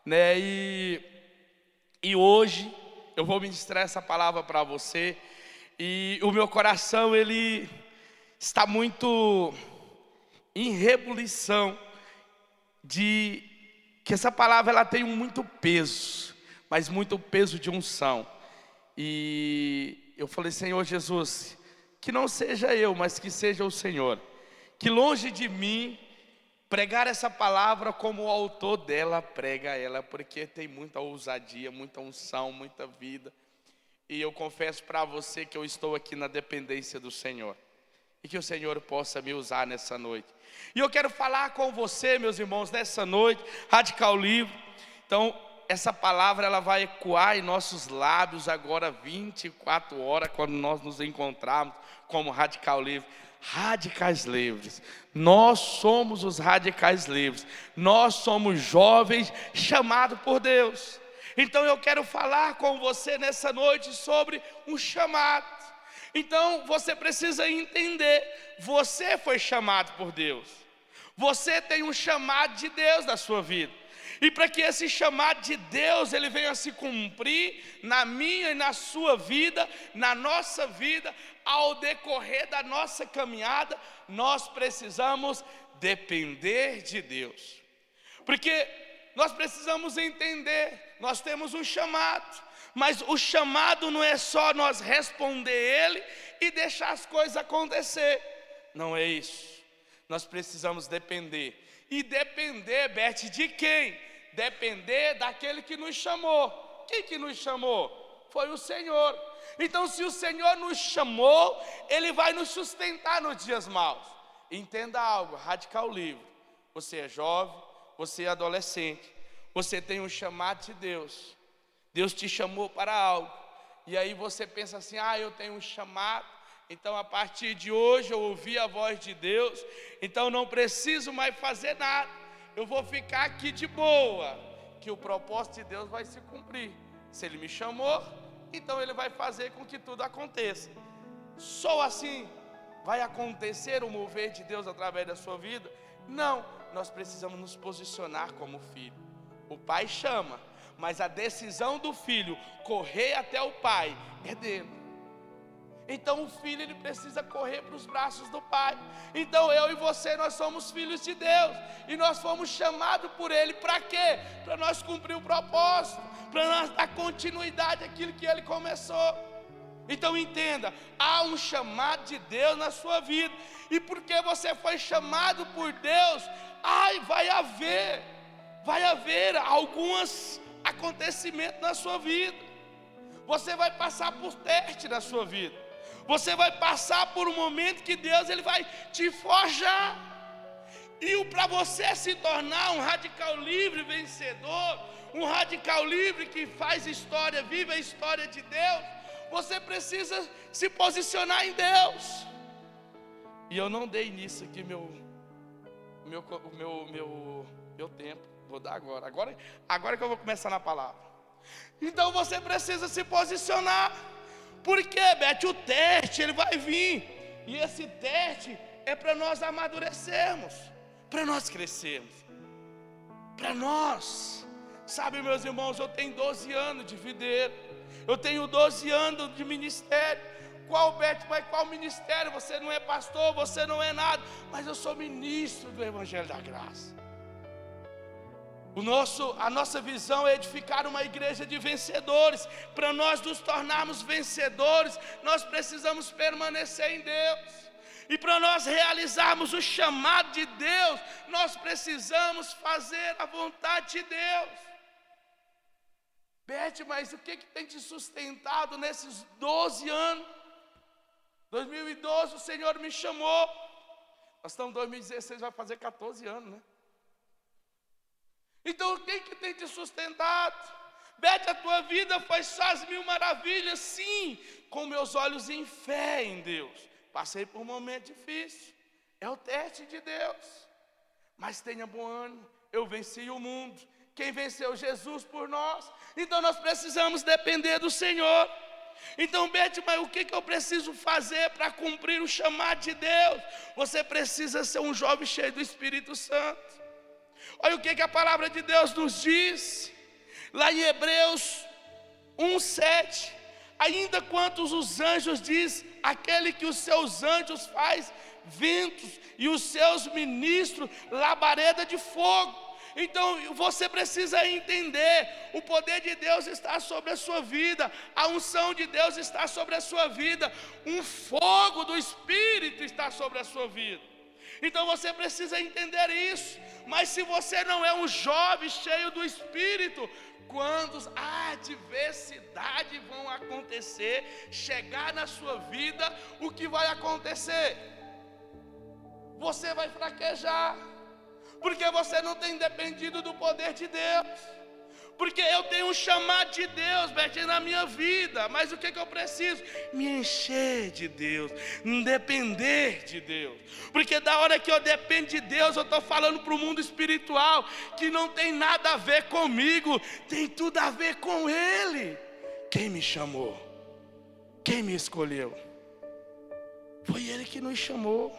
né? E hoje eu vou ministrar essa palavra para você. E o meu coração, ele está muito em rebulição de que essa palavra ela tem muito peso, mas muito peso de unção. E eu falei: Senhor Jesus, que não seja eu, mas que seja o Senhor. Que longe de mim pregar essa palavra como o autor dela prega ela, porque tem muita ousadia, muita unção, muita vida. E eu confesso para você que eu estou aqui na dependência do Senhor, e que o Senhor possa me usar nessa noite. E eu quero falar com você, meus irmãos, nessa noite, Radical Livre. Então, essa palavra ela vai ecoar em nossos lábios agora 24 horas, quando nós nos encontrarmos como Radical Livre. Radicais livres, nós somos os radicais livres, nós somos jovens chamados por Deus. Então eu quero falar com você nessa noite sobre um chamado. Então você precisa entender, você foi chamado por Deus, você tem um chamado de Deus na sua vida. E para que esse chamado de Deus ele venha se cumprir na minha e na sua vida, na nossa vida, ao decorrer da nossa caminhada, nós precisamos depender de Deus. Porque nós precisamos entender, nós temos um chamado, mas o chamado não é só nós responder ele e deixar as coisas acontecer. Não é isso. Nós precisamos depender. E depender, Beth, de quem? Depender daquele que nos chamou. Quem que nos chamou? Foi o Senhor. Então, se o Senhor nos chamou, Ele vai nos sustentar nos dias maus. Entenda algo, Radical Livre. Você é jovem, você é adolescente, você tem um chamado de Deus. Deus te chamou para algo. E aí você pensa assim: eu tenho um chamado, então a partir de hoje eu ouvi a voz de Deus, então não preciso mais fazer nada. Eu vou ficar aqui de boa, que o propósito de Deus vai se cumprir. Se Ele me chamou, então Ele vai fazer com que tudo aconteça. Só assim vai acontecer o mover de Deus através da sua vida? Não, nós precisamos nos posicionar como filho. O pai chama, mas a decisão do filho correr até o pai é dele. Então o filho ele precisa correr para os braços do pai. Então eu e você, nós somos filhos de Deus, e nós fomos chamados por Ele para quê? Para nós cumprir o propósito, para nós dar continuidade àquilo que Ele começou. Então entenda, há um chamado de Deus na sua vida, e porque você foi chamado por Deus, vai haver alguns acontecimentos na sua vida. Você vai passar por teste na sua vida. Você vai passar por um momento que Deus ele vai te forjar. E para você se tornar um radical livre vencedor, um radical livre que faz história, vive a história de Deus, você precisa se posicionar em Deus. E eu não dei nisso aqui meu tempo. Vou dar agora que eu vou começar na palavra. Então você precisa se posicionar. Porque, Beth, o teste ele vai vir, e esse teste é para nós amadurecermos, para nós crescermos, para nós. Sabe, meus irmãos, eu tenho 12 anos de videiro, eu tenho 12 anos de ministério. Qual, Beth, mas qual ministério? Você não é pastor, você não é nada, mas eu sou ministro do Evangelho da Graça. A nossa visão é edificar uma igreja de vencedores. Para nós nos tornarmos vencedores, nós precisamos permanecer em Deus. E para nós realizarmos o chamado de Deus, nós precisamos fazer a vontade de Deus. Beth, mas o que tem te sustentado nesses 12 anos? 2012 o Senhor me chamou. Nós estamos em 2016, vai fazer 14 anos, né? Então o que tem te sustentado? Beth, a tua vida foi só as mil maravilhas? Sim, com meus olhos em fé em Deus. Passei por um momento difícil, é o teste de Deus. Mas tenha bom ânimo, eu venci o mundo. Quem venceu? Jesus por nós. Então nós precisamos depender do Senhor. Então, Beth, mas o que eu preciso fazer para cumprir o chamado de Deus? Você precisa ser um jovem cheio do Espírito Santo. Olha o que a palavra de Deus nos diz. Lá em Hebreus 1:7, ainda quantos os anjos diz, aquele que os seus anjos faz ventos e os seus ministros labareda de fogo. Então você precisa entender, o poder de Deus está sobre a sua vida, a unção de Deus está sobre a sua vida, um fogo do Espírito está sobre a sua vida. Então você precisa entender isso. Mas se você não é um jovem cheio do Espírito, quando a adversidade vão acontecer, chegar na sua vida, o que vai acontecer? Você vai fraquejar, porque você não tem dependido do poder de Deus. Porque eu tenho um chamado de Deus, Betinho, na minha vida. Mas o que eu preciso? Me encher de Deus, depender de Deus. Porque da hora que eu dependo de Deus, eu estou falando para o mundo espiritual, que não tem nada a ver comigo, tem tudo a ver com Ele. Quem me chamou? Quem me escolheu? Foi Ele que nos chamou,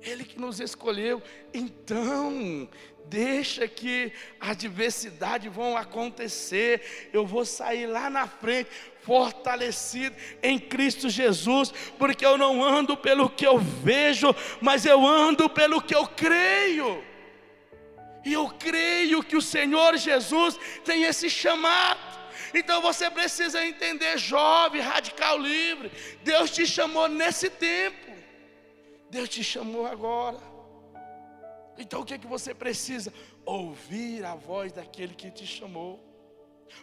Ele que nos escolheu. Então deixa que a adversidade vão acontecer, eu vou sair lá na frente fortalecido em Cristo Jesus, porque eu não ando pelo que eu vejo, mas eu ando pelo que eu creio. E eu creio que o Senhor Jesus tem esse chamado. Então você precisa entender, jovem, radical livre, Deus te chamou nesse tempo, Deus te chamou agora. Então o que você precisa? Ouvir a voz daquele que te chamou,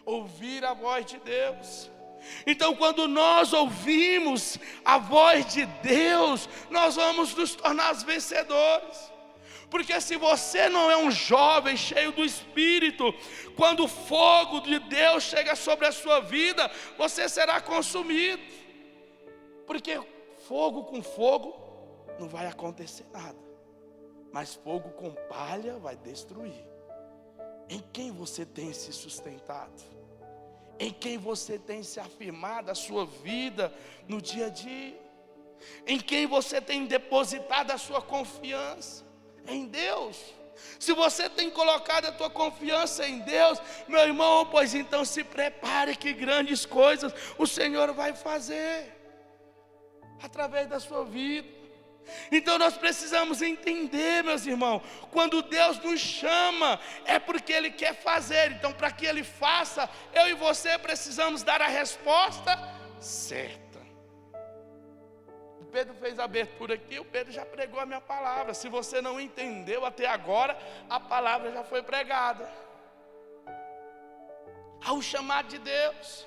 ouvir a voz de Deus. Então quando nós ouvimos a voz de Deus, nós vamos nos tornar os vencedores. Porque se você não é um jovem cheio do Espírito, quando o fogo de Deus chega sobre a sua vida, você será consumido. Porque fogo com fogo não vai acontecer nada, mas fogo com palha vai destruir. Em quem você tem se sustentado? Em quem você tem se afirmado a sua vida no dia a dia? Em quem você tem depositado a sua confiança? Em Deus. Se você tem colocado a tua confiança em Deus, meu irmão, pois então se prepare, que grandes coisas o Senhor vai fazer através da sua vida. Então nós precisamos entender, meus irmãos, quando Deus nos chama, é porque Ele quer fazer. Então para que Ele faça, eu e você precisamos dar a resposta certa. O Pedro fez a abertura aqui, o Pedro já pregou a minha palavra. Se você não entendeu até agora, a palavra já foi pregada. Há o chamado de Deus.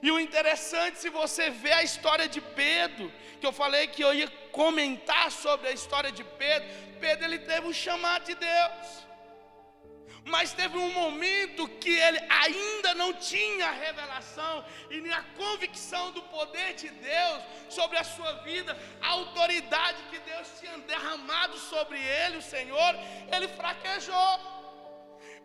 E o interessante, se você vê a história de Pedro, que eu falei que eu ia comentar sobre a história de Pedro. Pedro, ele teve um chamado de Deus, mas teve um momento que ele ainda não tinha a revelação e nem a convicção do poder de Deus sobre a sua vida, a autoridade que Deus tinha derramado sobre ele, o Senhor, ele fraquejou.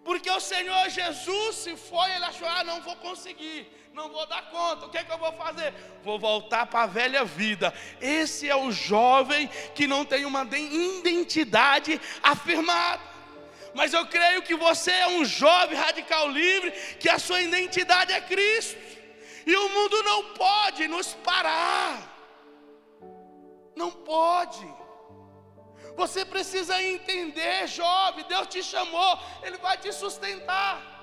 Porque o Senhor Jesus se foi, ele achou, não vou conseguir, não vou dar conta, o que é que eu vou fazer? Vou voltar para a velha vida. Esse é o jovem que não tem uma identidade afirmada. Mas eu creio que você é um jovem radical livre, que a sua identidade é Cristo. E o mundo não pode nos parar. Não pode. Você precisa entender, jovem, Deus te chamou, Ele vai te sustentar.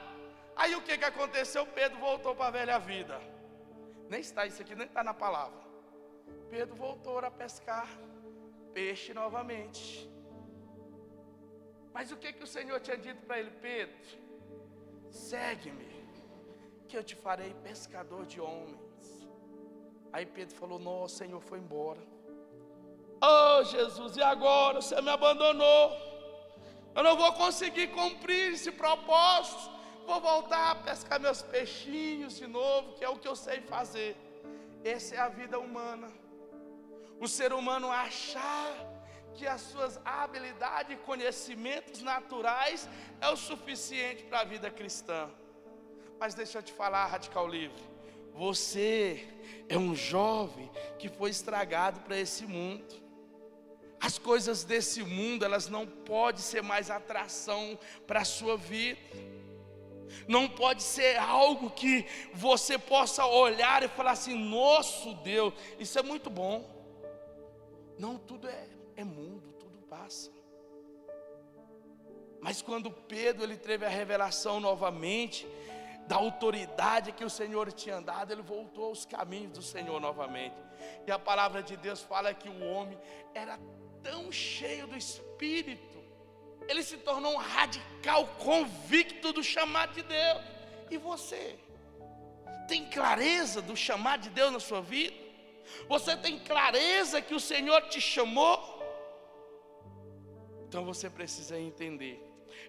Aí o que aconteceu? Pedro voltou para a velha vida. Nem está, isso aqui nem está na palavra. Pedro voltou a pescar peixe novamente. Mas o que o Senhor tinha dito para ele? Pedro, segue-me, que eu te farei pescador de homens. Aí Pedro falou, nossa, Senhor, foi embora. Oh Jesus, e agora? Você me abandonou, eu não vou conseguir cumprir esse propósito. Vou voltar a pescar meus peixinhos de novo, que é o que eu sei fazer. Essa é a vida humana. O ser humano achar que as suas habilidades e conhecimentos naturais é o suficiente para a vida cristã. Mas deixa eu te falar, radical livre, você é um jovem que foi estragado para esse mundo. As coisas desse mundo, elas não podem ser mais atração para a sua vida. Não pode ser algo que você possa olhar e falar assim: nosso Deus, isso é muito bom. Não, tudo é mundo, tudo passa. Mas quando Pedro ele teve a revelação novamente da autoridade que o Senhor tinha dado, ele voltou aos caminhos do Senhor novamente. E a palavra de Deus fala que o homem era tão cheio do Espírito, ele se tornou um radical convicto do chamado de Deus. E você tem clareza do chamado de Deus na sua vida? Você tem clareza que o Senhor te chamou? Então você precisa entender.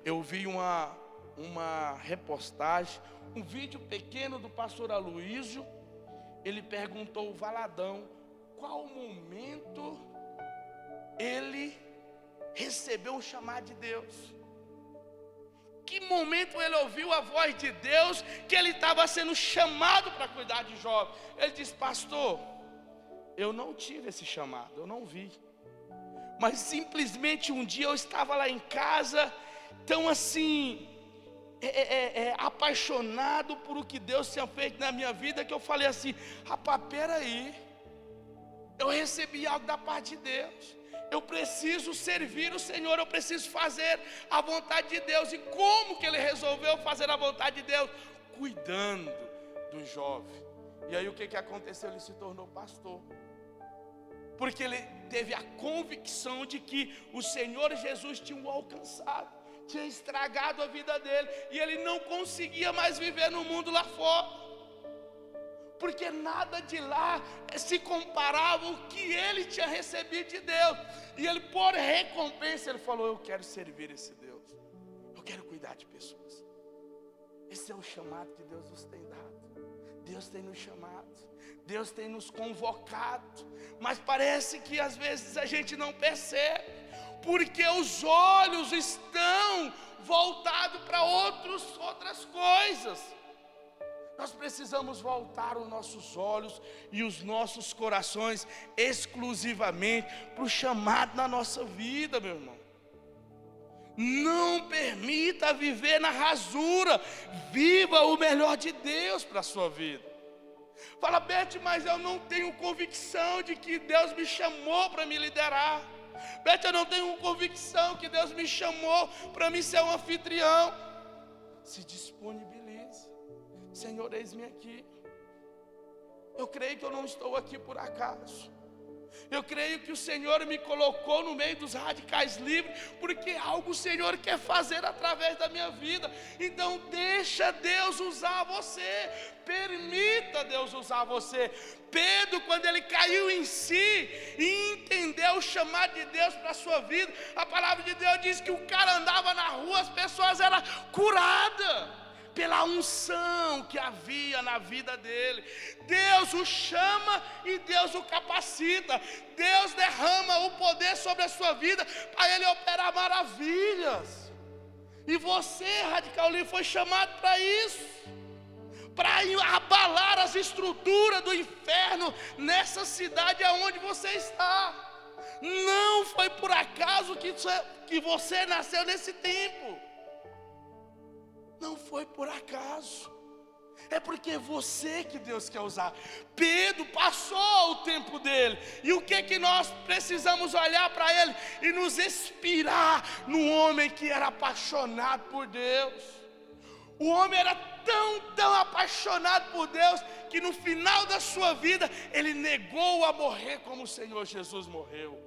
Eu vi uma repostagem, um vídeo pequeno do pastor Aloísio. Ele perguntou ao Valadão qual momento ele recebeu o chamado de Deus. Que momento ele ouviu a voz de Deus, que ele estava sendo chamado para cuidar de jovens. Ele disse: pastor, eu não tive esse chamado, eu não vi. Mas simplesmente um dia eu estava lá em casa, tão assim, apaixonado por o que Deus tinha feito na minha vida, que eu falei assim: rapaz, peraí, eu recebi algo da parte de Deus, eu preciso servir o Senhor, eu preciso fazer a vontade de Deus. E como que ele resolveu fazer a vontade de Deus? Cuidando do jovem. E aí o que aconteceu? Ele se tornou pastor, porque ele teve a convicção de que o Senhor Jesus tinha o alcançado, tinha estragado a vida dele, e ele não conseguia mais viver no mundo lá fora, porque nada de lá se comparava ao que ele tinha recebido de Deus. E ele, por recompensa, ele falou: eu quero servir esse Deus, eu quero cuidar de pessoas. Esse é o chamado que Deus nos tem dado. Deus tem nos chamado, Deus tem nos convocado, mas parece que às vezes a gente não percebe, porque os olhos estão voltados para outras coisas. Nós precisamos voltar os nossos olhos e os nossos corações exclusivamente para o chamado na nossa vida, meu irmão. Não permita viver na rasura, viva o melhor de Deus para a sua vida. Fala: Beth, mas eu não tenho convicção de que Deus me chamou para me liderar. Beth, eu não tenho convicção que Deus me chamou para me ser um anfitrião. Se disponibilize. Senhor, eis-me aqui. Eu creio que eu não estou aqui por acaso. Eu creio que o Senhor me colocou no meio dos radicais livres, porque algo o Senhor quer fazer através da minha vida. Então deixa Deus usar você, permita Deus usar você. Pedro, quando ele caiu em si e entendeu o chamado de Deus para a sua vida, a palavra de Deus diz que o cara andava na rua, as pessoas eram curadas pela unção que havia na vida dele. Deus o chama e Deus o capacita. Deus derrama o poder sobre a sua vida para ele operar maravilhas. E você, Radical Livre, foi chamado para isso, para abalar as estruturas do inferno nessa cidade aonde você está. Não foi por acaso que você nasceu nesse tempo. Não foi por acaso, é porque é você que Deus quer usar. Pedro passou o tempo dele, e o que nós precisamos olhar para ele e nos inspirar no homem que era apaixonado por Deus. O homem era tão apaixonado por Deus, que no final da sua vida, ele negou a morrer como o Senhor Jesus morreu,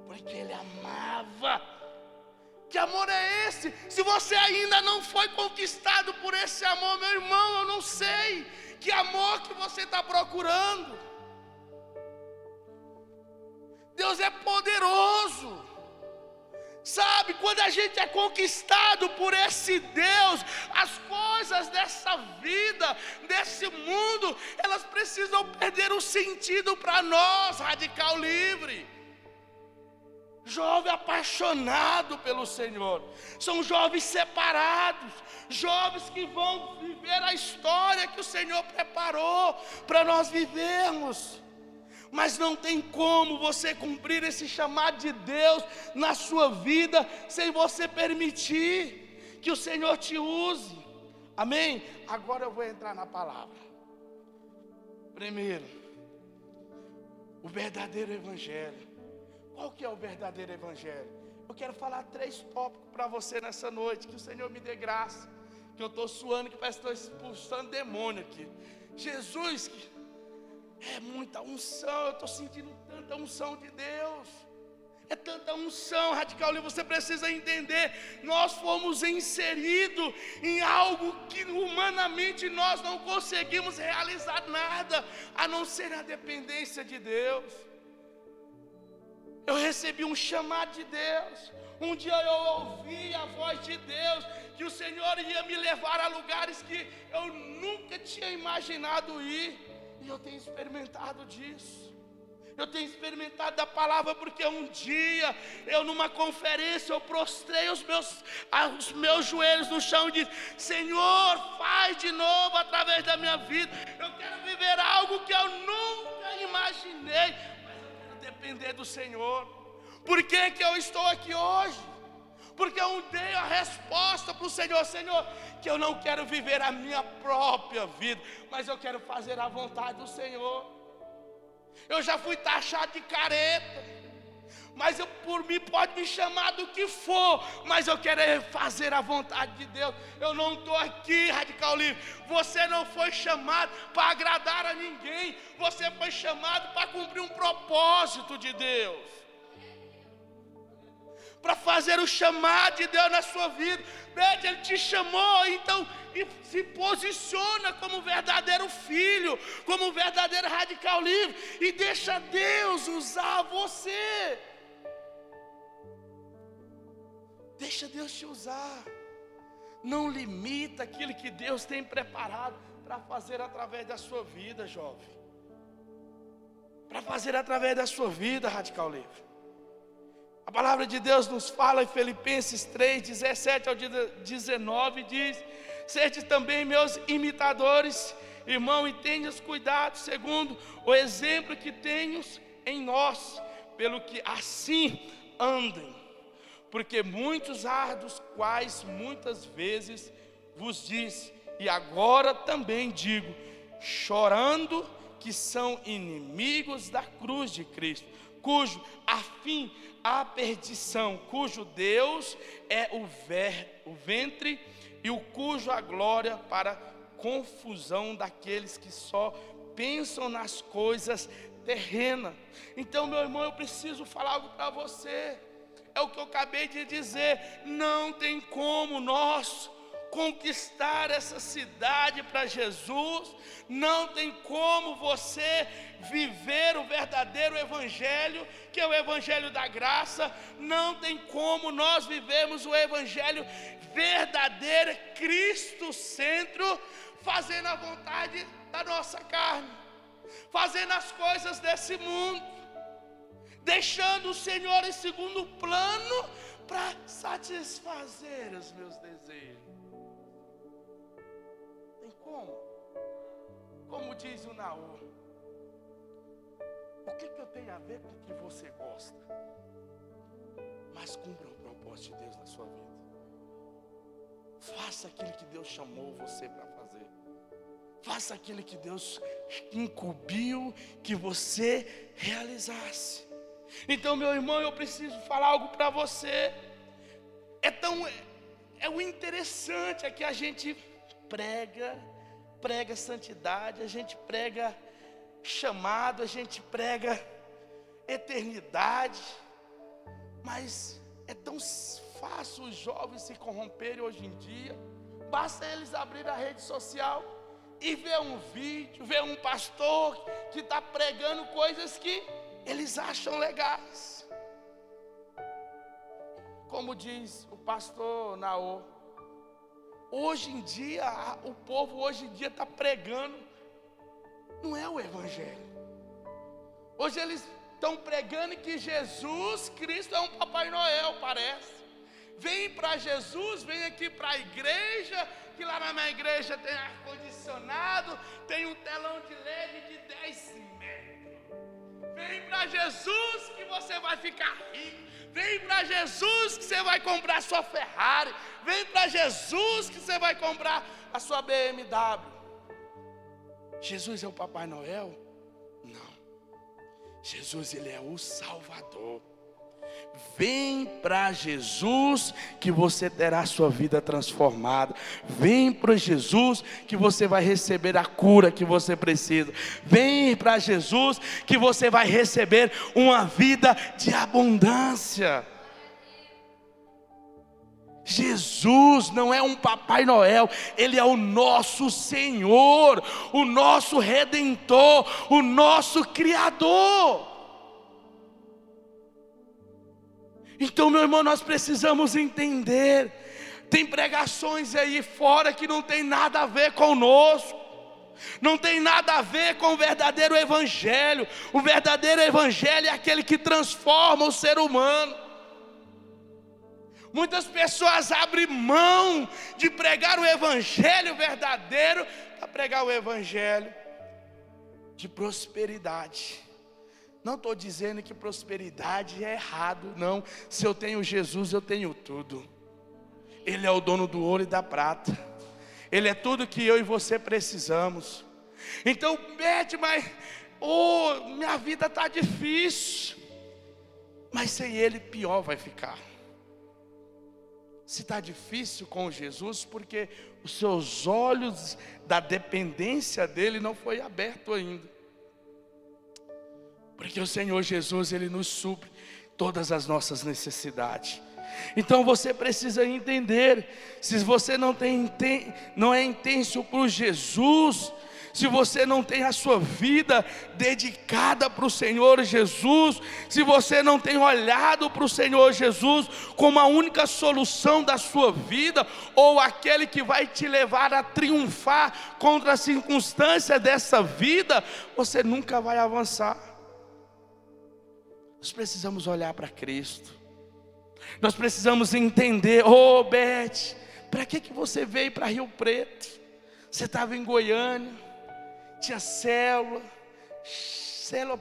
porque ele amava. Que amor é esse? Se você ainda não foi conquistado por esse amor, meu irmão, eu não sei que amor que você está procurando. Deus é poderoso. Sabe, quando a gente é conquistado por esse Deus, as coisas dessa vida, desse mundo, elas precisam perder o sentido para nós, Radical Livre. Jovem apaixonado pelo Senhor, são jovens separados, jovens que vão viver a história que o Senhor preparou para nós vivermos. Mas não tem como você cumprir esse chamado de Deus na sua vida sem você permitir que o Senhor te use. Amém? Agora eu vou entrar na palavra. Primeiro, o verdadeiro evangelho. Qual que é o verdadeiro evangelho? Eu quero falar 3 tópicos para você nessa noite. Que o Senhor me dê graça. Que eu estou suando, que parece que estou expulsando demônio aqui. Jesus, que é muita unção. Eu estou sentindo tanta unção de Deus. É tanta unção, Radical Livre, você precisa entender. Nós fomos inseridos em algo que humanamente nós não conseguimos realizar nada, a não ser a dependência de Deus. Eu recebi um chamado de Deus. Um dia eu ouvi a voz de Deus, que o Senhor ia me levar a lugares que eu nunca tinha imaginado ir. E eu tenho experimentado disso. Eu tenho experimentado da palavra, porque um dia, eu numa conferência, eu prostrei os meus joelhos no chão e disse: Senhor, faz de novo através da minha vida. Eu quero viver algo que eu nunca imaginei, mas eu quero depender do Senhor. Por que que eu estou aqui hoje? Porque eu dei a resposta para o Senhor: Senhor, que eu não quero viver a minha própria vida, mas eu quero fazer a vontade do Senhor. Eu já fui taxado de careta, mas por mim pode me chamar do que for, mas eu quero fazer a vontade de Deus. Eu não estou aqui, Radical Livre. Você não foi chamado para agradar a ninguém. Você foi chamado para cumprir um propósito de Deus, para fazer o chamado de Deus na sua vida. Ele te chamou, então se posiciona como verdadeiro filho, como verdadeiro Radical Livre, e deixa Deus usar você. Deixa Deus te usar. Não limita aquilo que Deus tem preparado para fazer através da sua vida, jovem. Para fazer através da sua vida, Radical Livre. A palavra de Deus nos fala em Filipenses 3, 17 ao 19, diz: sede também meus imitadores, irmão, e tenhas cuidado, segundo o exemplo que tenhos em nós, pelo que assim andem. Porque muitos há dos quais muitas vezes vos disse, e agora também digo, chorando, que são inimigos da cruz de Cristo, cujo a fim a perdição, cujo Deus é o ventre, e o cujo a glória para confusão daqueles que só pensam nas coisas terrenas. Então, meu irmão, eu preciso falar algo para você. É o que eu acabei de dizer. Não tem como nós conquistar essa cidade para Jesus. Não tem como você viver o verdadeiro evangelho, que é o evangelho da graça. Não tem como nós vivermos o evangelho verdadeiro, Cristo centro, fazendo a vontade da nossa carne, fazendo as coisas desse mundo, deixando o Senhor em segundo plano para satisfazer os meus desejos. Tem como? Como diz o Naú, o que eu tenho a ver com o que você gosta? Mas cumpra o propósito de Deus na sua vida. Faça aquilo que Deus chamou você para fazer. Faça aquilo que Deus incumbiu que você realizasse. Então, meu irmão, eu preciso falar algo para você. O interessante é que a gente prega santidade, a gente prega chamado, a gente prega eternidade, mas é tão fácil os jovens se corromperem hoje em dia. Basta eles abrirem a rede social e ver um vídeo, ver um pastor que está pregando coisas que eles acham legais. Como diz o pastor Naô, hoje em dia, o povo hoje em dia está pregando, não é o evangelho. Hoje eles estão pregando que Jesus Cristo é um Papai Noel, parece. Vem para Jesus, vem aqui para a igreja, que lá na minha igreja tem ar-condicionado, tem um telão de LED de 10 metros. Vem para Jesus que você vai ficar rico. Vem para Jesus que você vai comprar a sua Ferrari. Vem para Jesus que você vai comprar a sua BMW. Jesus é o Papai Noel? Não. Jesus, ele é o Salvador. Vem para Jesus que você terá a sua vida transformada. Vem para Jesus que você vai receber a cura que você precisa. Vem para Jesus que você vai receber uma vida de abundância. Jesus não é um Papai Noel, Ele é o nosso Senhor, o nosso Redentor, o nosso Criador. Então, meu irmão, nós precisamos entender. Tem pregações aí fora que não tem nada a ver conosco, não tem nada a ver com o verdadeiro evangelho. O verdadeiro evangelho é aquele que transforma o ser humano. Muitas pessoas abrem mão de pregar o evangelho verdadeiro para pregar o evangelho de prosperidade. Não estou dizendo que prosperidade é errado, não. Se eu tenho Jesus, eu tenho tudo. Ele é o dono do ouro e da prata. Ele é tudo que eu e você precisamos. Então, Beth, mas minha vida está difícil. Mas sem Ele pior vai ficar. Se está difícil com Jesus, porque os seus olhos da dependência dEle não foi aberto ainda. Porque o Senhor Jesus, Ele nos supre todas as nossas necessidades. Então você precisa entender, se você não é intenso por Jesus, se você não tem a sua vida dedicada para o Senhor Jesus, se você não tem olhado para o Senhor Jesus como a única solução da sua vida, ou aquele que vai te levar a triunfar contra as circunstâncias dessa vida, você nunca vai avançar. Nós precisamos olhar para Cristo. Nós precisamos entender, Beth, para que você veio para Rio Preto? Você estava em Goiânia, tinha célula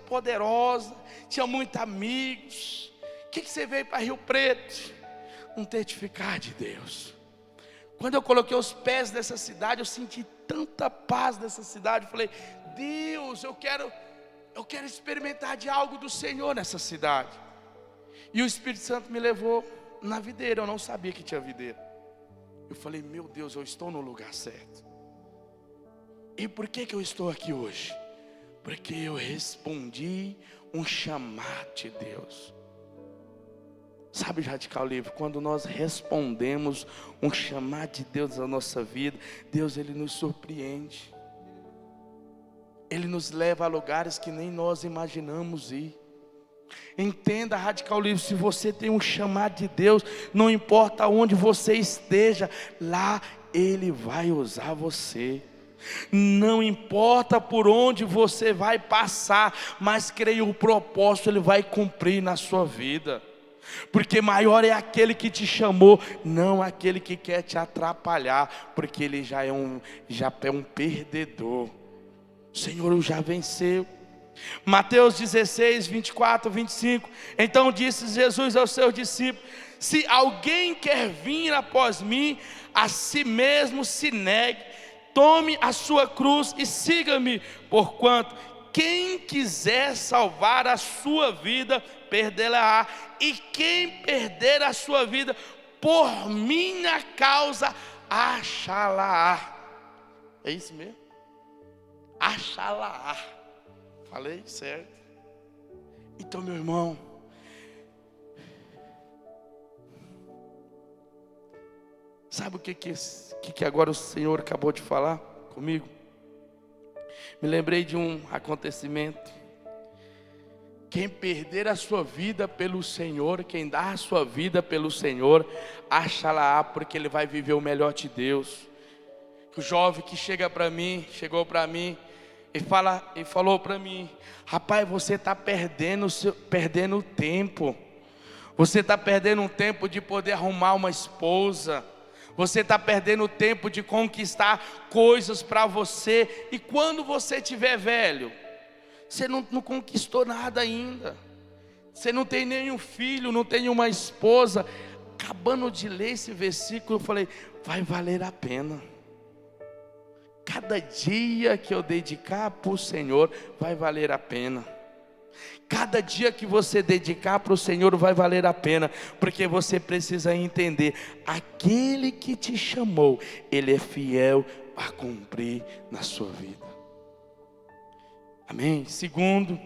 poderosa, tinha muitos amigos. O que você veio para Rio Preto? Um testificar de Deus. Quando eu coloquei os pés nessa cidade, eu senti tanta paz nessa cidade. Eu falei, Deus, eu quero experimentar de algo do Senhor nessa cidade. E o Espírito Santo me levou na videira. Eu não sabia que tinha videira. Eu falei, meu Deus, eu estou no lugar certo. E por que eu estou aqui hoje? Porque eu respondi um chamado de Deus. Sabe, Radical Livre, quando nós respondemos um chamado de Deus na nossa vida, Deus, Ele nos surpreende. Ele nos leva a lugares que nem nós imaginamos ir. Entenda, Radical Livre, se você tem um chamado de Deus, não importa onde você esteja, lá Ele vai usar você. Não importa por onde você vai passar, mas creia, o propósito Ele vai cumprir na sua vida. Porque maior é aquele que te chamou, não aquele que quer te atrapalhar, porque ele já é um perdedor. O Senhor já venceu. Mateus 16, 24, 25. Então disse Jesus aos seus discípulos: se alguém quer vir após mim, a si mesmo se negue, tome a sua cruz e siga-me. Porquanto quem quiser salvar a sua vida, perdê-la-á, e quem perder a sua vida por minha causa, achá-la-á. É isso mesmo? Achá-la-á. Falei certo? Então, meu irmão, sabe o que agora o Senhor acabou de falar comigo? Me lembrei de um acontecimento. Quem perder a sua vida pelo Senhor, quem dá a sua vida pelo Senhor, acha-la, porque ele vai viver o melhor de Deus. O jovem que chegou para mim e falou para mim: rapaz, você está perdendo tempo. Você está perdendo um tempo de poder arrumar uma esposa. Você está perdendo o tempo de conquistar coisas para você. E quando você estiver velho, você não conquistou nada ainda. Você não tem nenhum filho, não tem uma esposa. Acabando de ler esse versículo, eu falei, vai valer a pena. Cada dia que eu dedicar para o Senhor, vai valer a pena. Cada dia que você dedicar para o Senhor, vai valer a pena. Porque você precisa entender, aquele que te chamou, Ele é fiel a cumprir na sua vida. Amém? Segundo,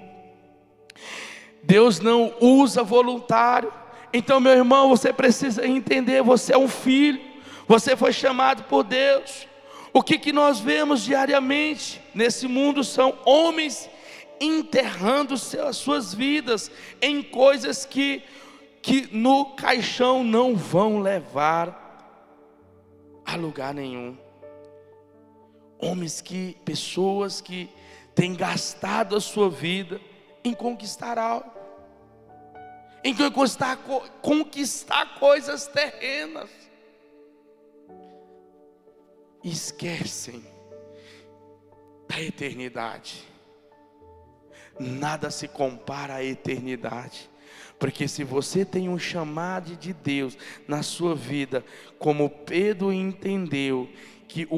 Deus não usa voluntário. Então, meu irmão, você precisa entender, você é um filho, você foi chamado por Deus. O que nós vemos diariamente nesse mundo são homens enterrando as suas vidas em coisas que no caixão não vão levar a lugar nenhum. Pessoas que têm gastado a sua vida em conquistar algo, em conquistar coisas terrenas, esquecem da eternidade. Nada se compara à eternidade, porque se você tem um chamado de Deus na sua vida, como Pedro entendeu, que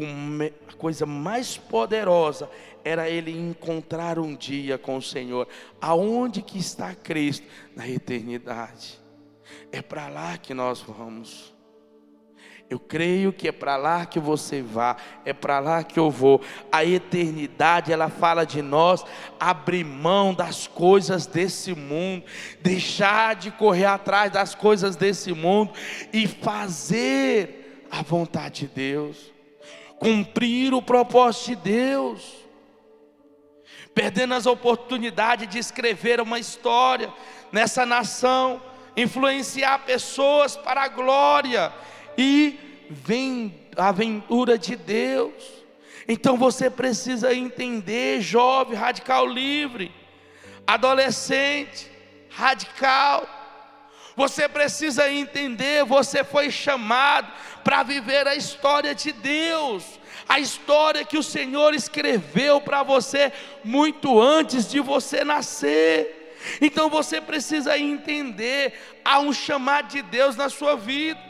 a coisa mais poderosa era ele encontrar um dia com o Senhor. Aonde que está Cristo? Na eternidade. É para lá que nós vamos. Eu creio que é para lá que você vá, é para lá que eu vou. A eternidade, ela fala de nós abrir mão das coisas desse mundo, deixar de correr atrás das coisas desse mundo e fazer a vontade de Deus, cumprir o propósito de Deus. Perdendo as oportunidades de escrever uma história nessa nação, influenciar pessoas para a glória e vem a aventura de Deus. Então você precisa entender, jovem radical livre, adolescente radical, você precisa entender, você foi chamado para viver a história de Deus, a história que o Senhor escreveu para você muito antes de você nascer. Então você precisa entender, há um chamado de Deus na sua vida.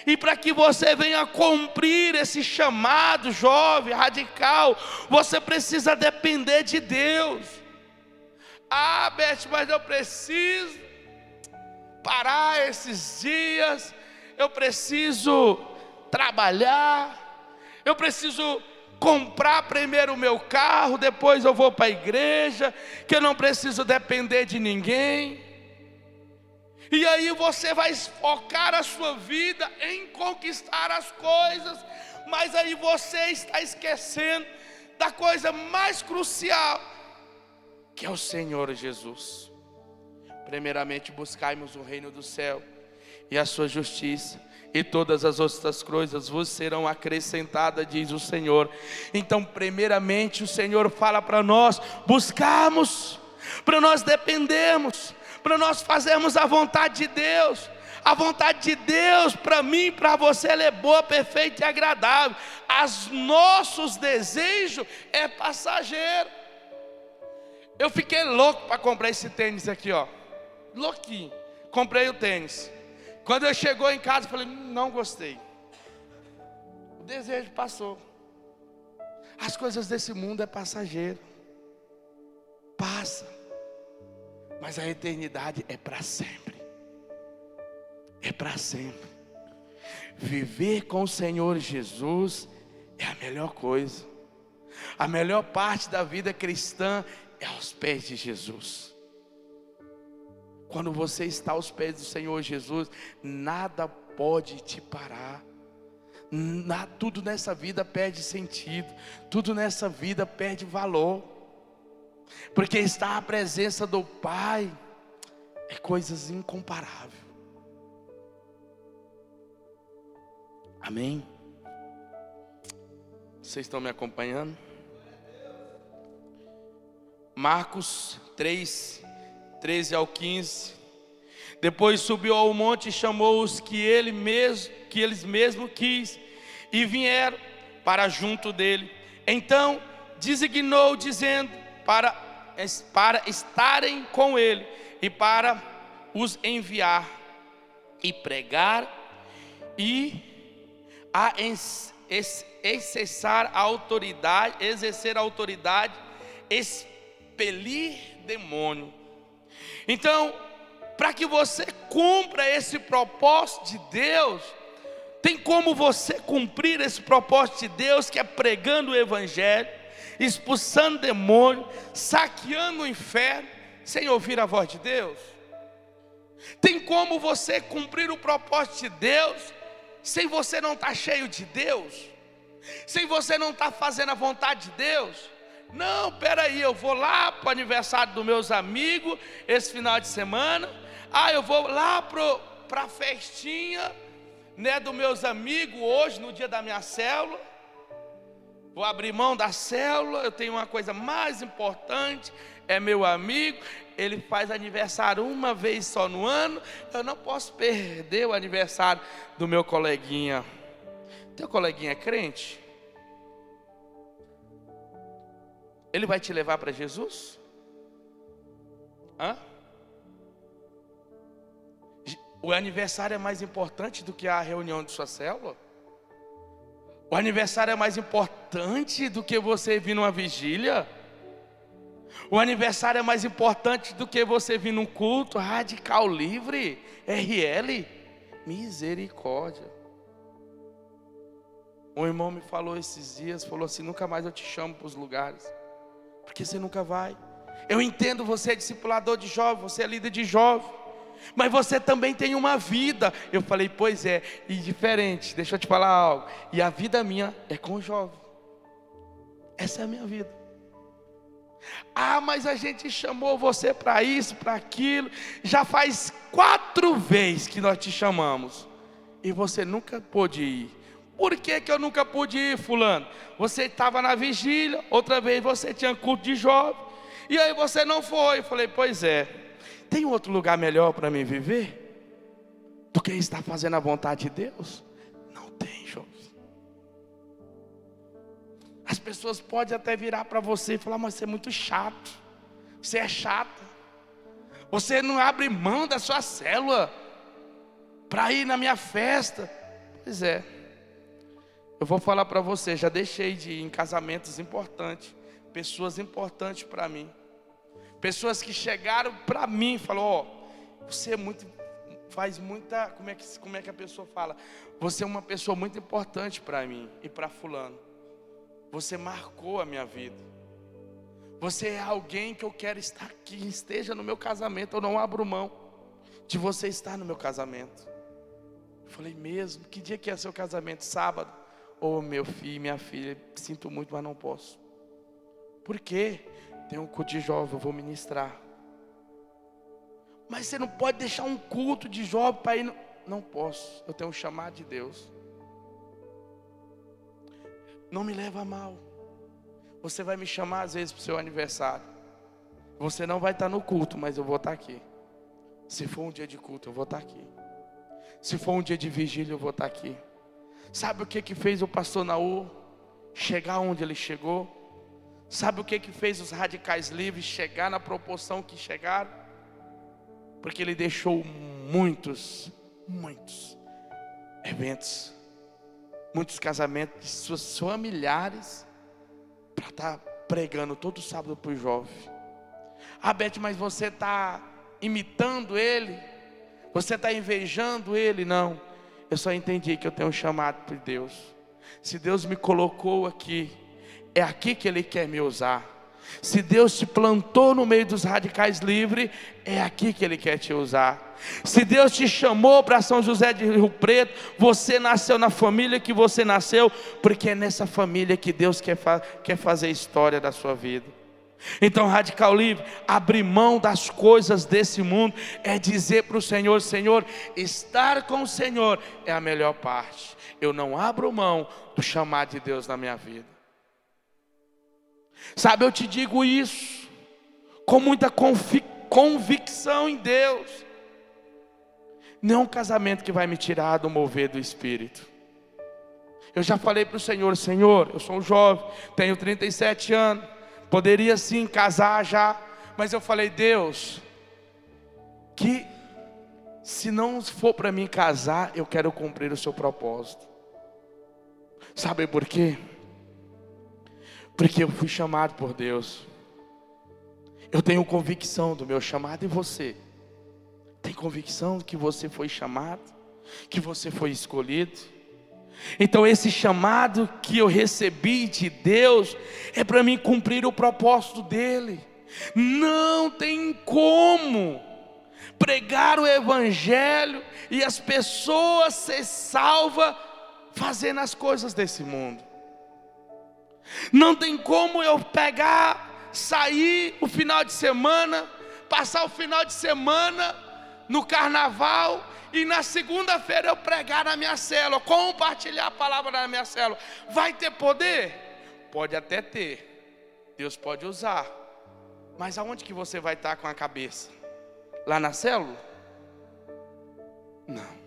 E para que você venha cumprir esse chamado, jovem, radical, você precisa depender de Deus. Ah, Beth, mas eu preciso parar esses dias, eu preciso trabalhar, eu preciso comprar primeiro o meu carro, depois eu vou para a igreja, que eu não preciso depender de ninguém. E aí você vai focar a sua vida em conquistar as coisas, mas aí você está esquecendo da coisa mais crucial, que é o Senhor Jesus. Primeiramente buscai-mos o reino do céu e a sua justiça, e todas as outras coisas vos serão acrescentadas, diz o Senhor. Então primeiramente o Senhor fala para nós buscarmos, para nós dependermos, para nós fazermos a vontade de Deus. A vontade de Deus para mim, para você, ela é boa, perfeita e agradável. Os nossos desejos é passageiro. Eu fiquei louco para comprar esse tênis aqui, ó, louquinho. Comprei o tênis. Quando eu chegou em casa, eu falei, não gostei. O desejo passou. As coisas desse mundo é passageiro, passa. Mas a eternidade é para sempre. É para sempre. Viver com o Senhor Jesus é a melhor coisa. A melhor parte da vida cristã é aos pés de Jesus. Quando você está aos pés do Senhor Jesus, nada pode te parar. Tudo nessa vida perde sentido. Tudo nessa vida perde valor. Porque estar à presença do Pai é coisas incomparáveis. Amém? Vocês estão me acompanhando? Marcos 3, 13 ao 15. Depois subiu ao monte e chamou os que eles mesmos quis, e vieram para junto dele. Então designou, dizendo para estarem com ele. e para os enviar e pregar e a exercer a autoridade, expelir demônio. Então, para que você cumpra esse propósito de Deus, tem como você cumprir esse propósito de Deus, que é pregando o evangelho, expulsando demônio, saqueando o inferno, sem ouvir a voz de Deus? Tem como você cumprir o propósito de Deus, sem você não estar cheio de Deus, sem você não estar fazendo a vontade de Deus? Não, peraí, eu vou lá para o aniversário dos meus amigos esse final de semana, eu vou lá para a festinha, né, dos meus amigos hoje, no dia da minha célula, vou abrir mão da célula, eu tenho uma coisa mais importante, é meu amigo, ele faz aniversário uma vez só no ano, eu não posso perder o aniversário do meu coleguinha. Teu coleguinha é crente? Ele vai te levar para Jesus? O aniversário é mais importante do que a reunião de sua célula? O aniversário é mais importante do que você vir numa vigília? O aniversário é mais importante do que você vir num culto Radical Livre, RL? Misericórdia. Um irmão me falou esses dias, falou assim: nunca mais eu te chamo para os lugares, porque você nunca vai. Eu entendo, você é discipulador de jovem, você é líder de jovem, mas você também tem uma vida. Eu falei: pois é, e diferente, deixa eu te falar algo. E a vida minha é com o jovem. Essa é a minha vida. Mas a gente chamou você para isso, para aquilo. Já faz 4 vezes que nós te chamamos e você nunca pôde ir. Por que eu nunca pude ir, fulano? Você estava na vigília, outra vez você tinha culto de jovem, e aí você não foi. Eu falei: pois é, tem outro lugar melhor para mim viver do que estar fazendo a vontade de Deus? Não tem, jovem. As pessoas podem até virar para você e falar: mas você é muito chato, você é chata, você não abre mão da sua célula para ir na minha festa. Pois é, eu vou falar para você, já deixei de ir em casamentos importantes, pessoas importantes para mim, pessoas que chegaram para mim e falaram: você é muito, faz muita, como é que a pessoa fala? Você é uma pessoa muito importante para mim e para fulano. Você marcou a minha vida. Você é alguém que eu quero estar aqui, esteja no meu casamento. Eu não abro mão de você estar no meu casamento. Eu falei: mesmo? Que dia que é seu casamento? Sábado? Meu filho, minha filha, sinto muito, mas não posso. Por quê? Tem um culto de jovem, eu vou ministrar. Mas você não pode deixar um culto de jovem para ir. Não posso, eu tenho um chamado de Deus. Não me leva a mal. Você vai me chamar às vezes para o seu aniversário. Você não vai estar no culto, mas eu vou estar aqui. Se for um dia de culto, eu vou estar aqui. Se for um dia de vigília, eu vou estar aqui. Sabe o que fez o pastor Naú chegar onde ele chegou? Sabe o que fez os radicais livres chegar na proporção que chegaram? Porque ele deixou muitos eventos, muitos casamentos de seus familiares, para estar pregando todo sábado para os jovens. Beth, mas você está imitando ele? Você está invejando ele? Não, eu só entendi que eu tenho um chamado por Deus. Se Deus me colocou aqui, é aqui que Ele quer me usar. Se Deus te plantou no meio dos radicais livres, é aqui que Ele quer te usar. Se Deus te chamou para São José de Rio Preto, você nasceu na família que você nasceu, porque é nessa família que Deus quer fazer a história da sua vida. Então, radical livre, abrir mão das coisas desse mundo, é dizer para o Senhor: Senhor, estar com o Senhor é a melhor parte. Eu não abro mão do chamado de Deus na minha vida. Sabe, eu te digo isso com muita convicção em Deus. Não é um casamento que vai me tirar do mover do Espírito. Eu já falei para o Senhor: Senhor, eu sou um jovem, tenho 37 anos, poderia sim casar já, mas eu falei: Deus, que se não for para mim casar, eu quero cumprir o seu propósito. Sabe por quê? Porque eu fui chamado por Deus. Eu tenho convicção do meu chamado. E você? Tem convicção que você foi chamado? Que você foi escolhido? Então esse chamado que eu recebi de Deus é para mim cumprir o propósito dele. Não tem como pregar o evangelho e as pessoas ser salvas fazendo as coisas desse mundo. Não tem como eu pegar, sair o final de semana, passar o final de semana no carnaval e na segunda-feira eu pregar na minha célula, compartilhar a palavra na minha célula. Vai ter poder? Pode até ter, Deus pode usar, mas aonde que você vai estar com a cabeça? Lá na célula? Não.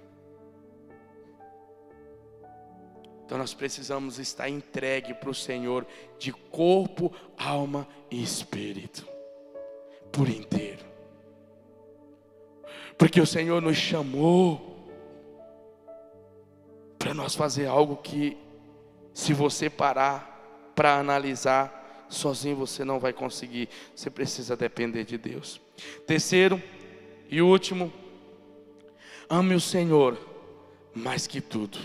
Então nós precisamos estar entregue para o Senhor de corpo, alma e espírito, por inteiro. Porque o Senhor nos chamou para nós fazer algo que, se você parar para analisar, sozinho você não vai conseguir. Você precisa depender de Deus. Terceiro e último, ame o Senhor mais que tudo.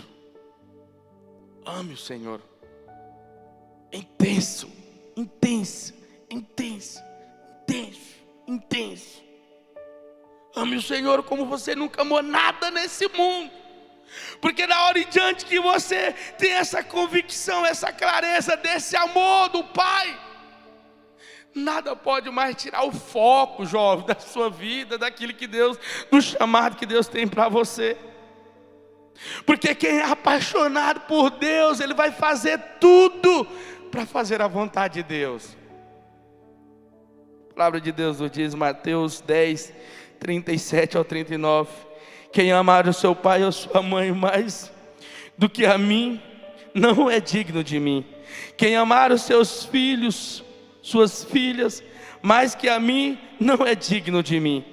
Ame o Senhor. Intenso, intenso, intenso, intenso, intenso. Ame o Senhor como você nunca amou nada nesse mundo. Porque na hora em diante que você tem essa convicção, essa clareza desse amor do Pai, nada pode mais tirar o foco, jovem, da sua vida, daquilo que Deus, do chamado que Deus tem para você. Porque quem é apaixonado por Deus, ele vai fazer tudo para fazer a vontade de Deus. A palavra de Deus nos diz, Mateus 10, 37 ao 39. Quem amar o seu pai ou sua mãe mais do que a mim, não é digno de mim. Quem amar os seus filhos, suas filhas, mais que a mim, não é digno de mim.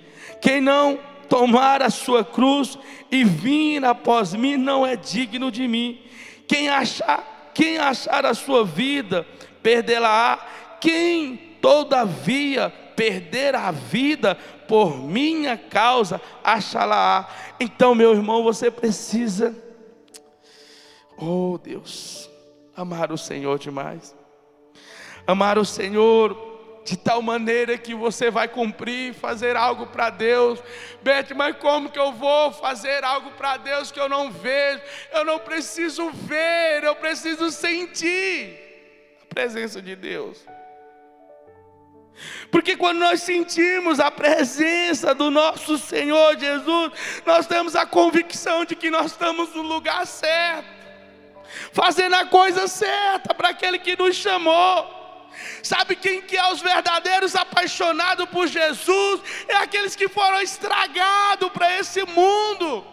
Quem não tomar a sua cruz e vir após mim, não é digno de mim. Quem achar a sua vida, perdê-la-á. Quem todavia perder a vida por minha causa, achá-la-á. Então, meu irmão, você precisa, oh Deus, amar o Senhor demais. Amar o Senhor de tal maneira que você vai cumprir, fazer algo para Deus. Beth, mas como que eu vou fazer algo para Deus que eu não vejo? Eu não preciso ver, eu preciso sentir a presença de Deus. Porque quando nós sentimos a presença do nosso Senhor Jesus, nós temos a convicção de que nós estamos no lugar certo, fazendo a coisa certa para aquele que nos chamou. Sabe quem que é os verdadeiros apaixonados por Jesus? É aqueles que foram estragados para esse mundo.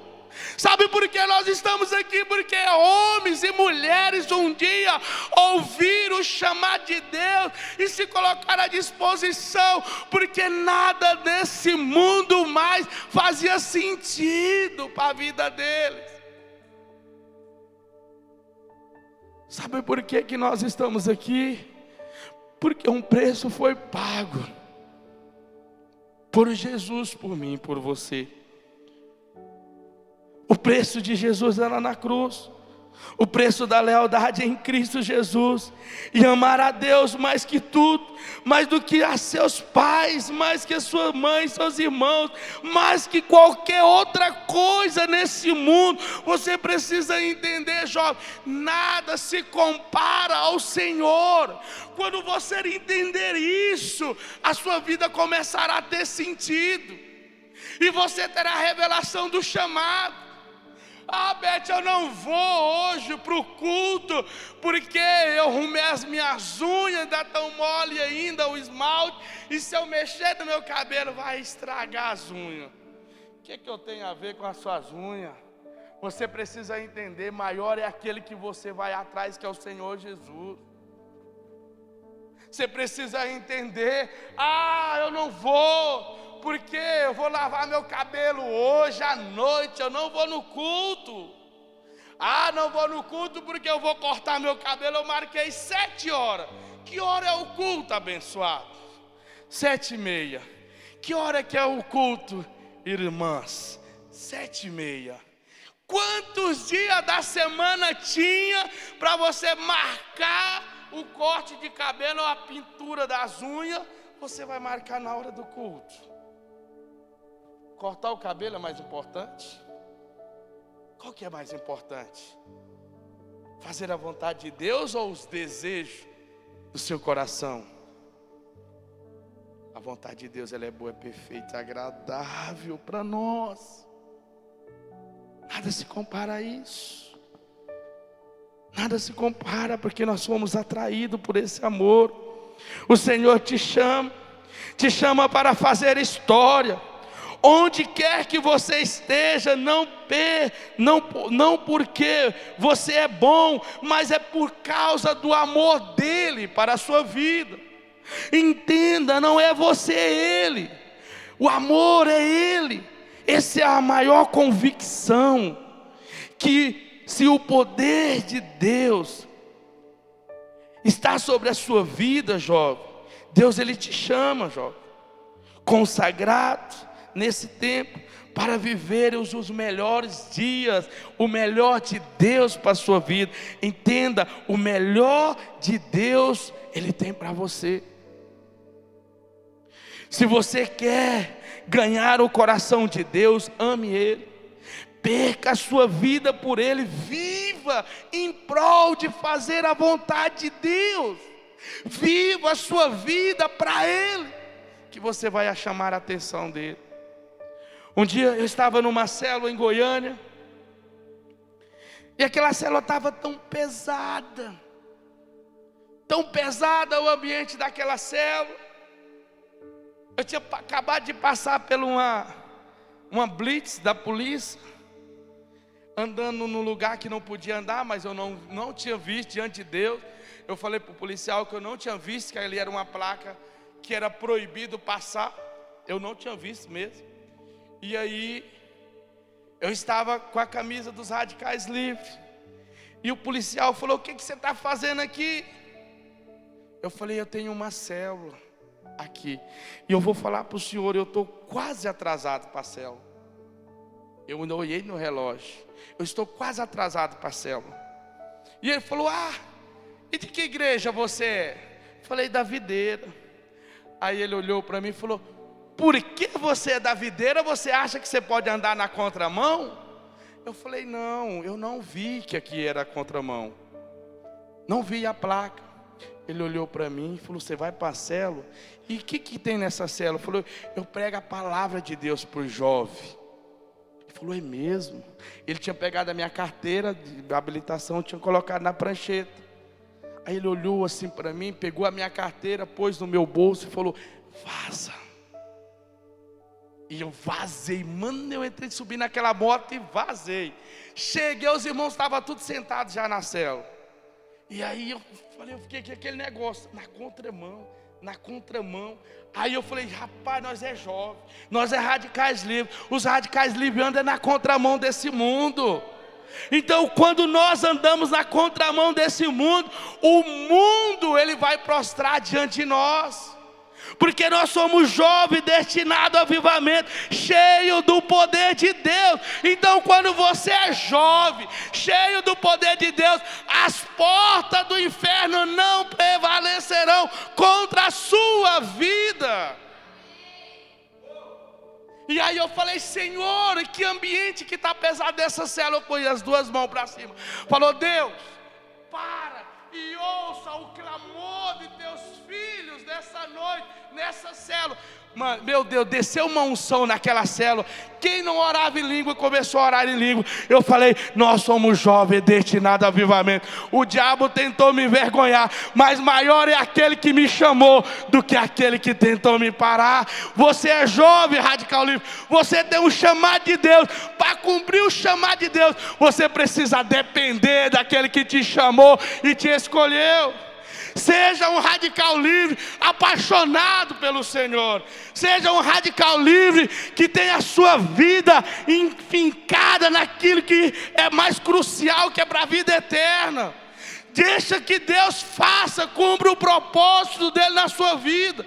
Sabe por que nós estamos aqui? Porque homens e mulheres um dia ouviram o chamado de Deus e se colocaram à disposição, porque nada desse mundo mais fazia sentido para a vida deles. Sabe por que nós estamos aqui? Porque um preço foi pago por Jesus, por mim, por você. O preço de Jesus era na cruz. O preço da lealdade em Cristo Jesus. E amar a Deus mais que tudo, mais do que a seus pais, mais que a sua mãe, seus irmãos, mais que qualquer outra coisa nesse mundo. Você precisa entender, jovem, nada se compara ao Senhor. Quando você entender isso, a sua vida começará a ter sentido, e você terá a revelação do chamado. Ah, Beth, eu não vou hoje para o culto, porque eu arrumei as minhas unhas, ainda tão mole ainda o esmalte, e se eu mexer no meu cabelo vai estragar as unhas. O que eu tenho a ver com as suas unhas? Você precisa entender, maior é aquele que você vai atrás, que é o Senhor Jesus. Você precisa entender, eu não vou porque eu vou lavar meu cabelo hoje à noite, eu não vou no culto. Ah, não vou no culto porque eu vou cortar meu cabelo, eu marquei 7 horas. Que hora é o culto, abençoado? 7h30. Que hora que é o culto, irmãs? 7h30. Quantos dias da semana tinha para você marcar o corte de cabelo ou a pintura das unhas? Você vai marcar na hora do culto. Cortar o cabelo é mais importante? Qual que é mais importante? Fazer a vontade de Deus ou os desejos do seu coração? A vontade de Deus, ela é boa, é perfeita, é agradável para nós. Nada se compara a isso. Nada se compara, porque nós fomos atraídos por esse amor. O Senhor te chama para fazer história. Onde quer que você esteja, não porque você é bom, mas é por causa do amor dele para a sua vida. Entenda, não é você, é ele. O amor é ele. Essa é a maior convicção, que se o poder de Deus está sobre a sua vida, jovem, Deus ele te chama, jovem, consagrado nesse tempo para viver os melhores dias, o melhor de Deus para a sua vida. Entenda, o melhor de Deus ele tem para você. Se você quer ganhar o coração de Deus, ame ele, perca a sua vida por ele, viva em prol de fazer a vontade de Deus, viva a sua vida para ele, que você vai chamar a atenção dele. Um dia eu estava numa célula em Goiânia, e aquela célula estava tão pesada o ambiente daquela célula. Eu tinha acabado de passar por uma blitz da polícia, andando num lugar que não podia andar, mas eu não tinha visto diante de Deus. Eu falei para o policial que eu não tinha visto, que ali era uma placa que era proibido passar. Eu não tinha visto mesmo. E aí, eu estava com a camisa dos Radicais Livres. E o policial falou: o que você está fazendo aqui? Eu falei: eu tenho uma célula aqui, e eu vou falar para o senhor, eu estou quase atrasado para a célula. Eu olhei no relógio, eu estou quase atrasado para a célula. E ele falou: ah, e de que igreja você é? Eu falei: da Videira. Aí ele olhou para mim e falou: por que você é da Videira? Você acha que você pode andar na contramão? Eu falei: não, eu não vi que aqui era contramão, não vi a placa. Ele olhou para mim e falou: você vai para a célula? E o que tem nessa célula? Eu falei: eu prego a palavra de Deus para o jovem. Ele falou: é mesmo? Ele tinha pegado a minha carteira de habilitação, tinha colocado na prancheta. Aí ele olhou assim para mim, pegou a minha carteira, pôs no meu bolso e falou: vaza. E eu vazei, mano, eu entrei, subi naquela moto e vazei. Cheguei, os irmãos estavam todos sentados já na célula. E aí eu fiquei com aquele negócio, na contramão. Aí eu falei: rapaz, nós é jovem, nós é Radicais Livres. Os Radicais Livres andam na contramão desse mundo. Então, quando nós andamos na contramão desse mundo, o mundo ele vai prostrar diante de nós. Porque nós somos jovens destinados ao avivamento, cheio do poder de Deus. Então quando você é jovem, cheio do poder de Deus, as portas do inferno não prevalecerão contra a sua vida. E aí eu falei: Senhor, que ambiente que está pesado dessa célula. Eu pus as duas mãos para cima. Falou: Deus, para e ouça o clamor de teus filhos nessa noite, nessa célula. Mano, meu Deus, desceu uma unção naquela célula. Quem não orava em língua começou a orar em língua. Eu falei: nós somos jovens destinados a avivamento. O diabo tentou me envergonhar, mas maior é aquele que me chamou do que aquele que tentou me parar. Você é jovem, Radical Livre, você tem um chamado de Deus. Para cumprir o chamado de Deus, você precisa depender daquele que te chamou e te escolheu. Seja um radical livre, apaixonado pelo Senhor. Seja um radical livre que tenha a sua vida enfincada naquilo que é mais crucial, que é para a vida eterna. Deixa que Deus faça, cumpra o propósito dele na sua vida.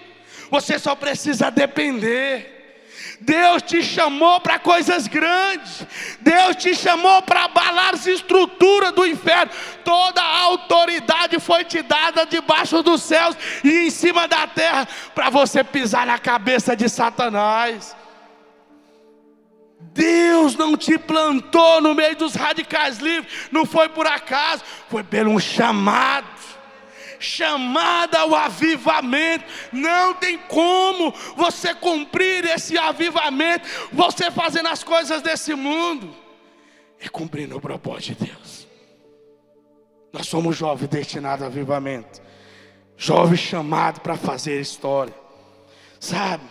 Você só precisa depender. Deus te chamou para coisas grandes. Deus te chamou para abalar as estruturas do inferno. Toda a autoridade foi te dada debaixo dos céus e em cima da terra, para você pisar na cabeça de Satanás. Deus não te plantou no meio dos radicais livres, não foi por acaso, foi pelo um chamado. Chamada ao avivamento. Não tem como você cumprir esse avivamento, você fazendo as coisas desse mundo e cumprindo o propósito de Deus. Nós somos jovens destinados ao avivamento, jovens chamados para fazer história, sabe?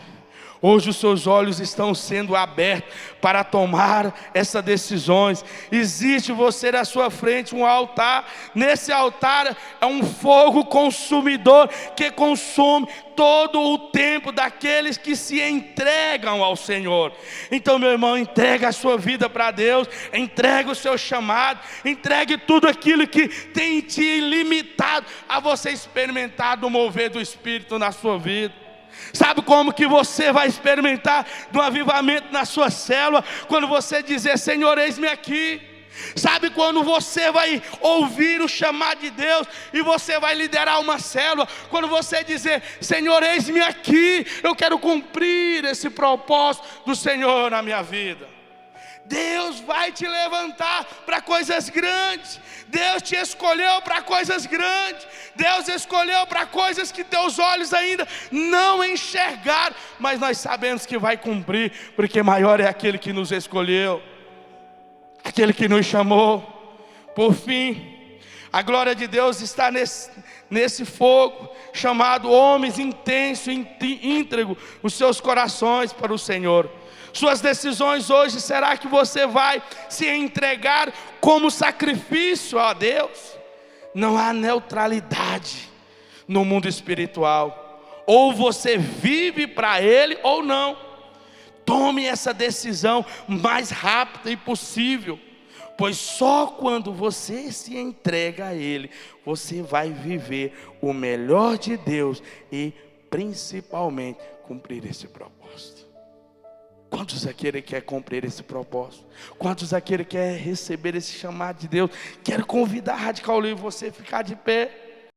Hoje os seus olhos estão sendo abertos para tomar essas decisões. Existe você à sua frente um altar. Nesse altar é um fogo consumidor que consome todo o tempo daqueles que se entregam ao Senhor. Então, meu irmão, entregue a sua vida para Deus, entregue o seu chamado, entregue tudo aquilo que tem te limitado a você experimentar do mover do Espírito na sua vida. Sabe como que você vai experimentar do avivamento na sua célula? Quando você dizer: Senhor, eis-me aqui. Sabe quando você vai ouvir o chamado de Deus e você vai liderar uma célula? Quando você dizer: Senhor, eis-me aqui, eu quero cumprir esse propósito do Senhor na minha vida. Deus vai te levantar para coisas grandes. Deus te escolheu para coisas grandes. Deus escolheu para coisas que teus olhos ainda não enxergaram, mas nós sabemos que vai cumprir, porque maior é aquele que nos escolheu, aquele que nos chamou. Por fim, a glória de Deus está nesse fogo, chamado homens intensos e íntegros, os seus corações para o Senhor. Suas decisões hoje, será que você vai se entregar como sacrifício a Deus? Não há neutralidade no mundo espiritual. Ou você vive para Ele ou não. Tome essa decisão mais rápida e possível, pois só quando você se entrega a Ele, você vai viver o melhor de Deus e principalmente cumprir esse propósito. Quantos aqui quer cumprir esse propósito? Quantos aqui quer receber esse chamado de Deus? Quero convidar Radical Livre você a ficar de pé.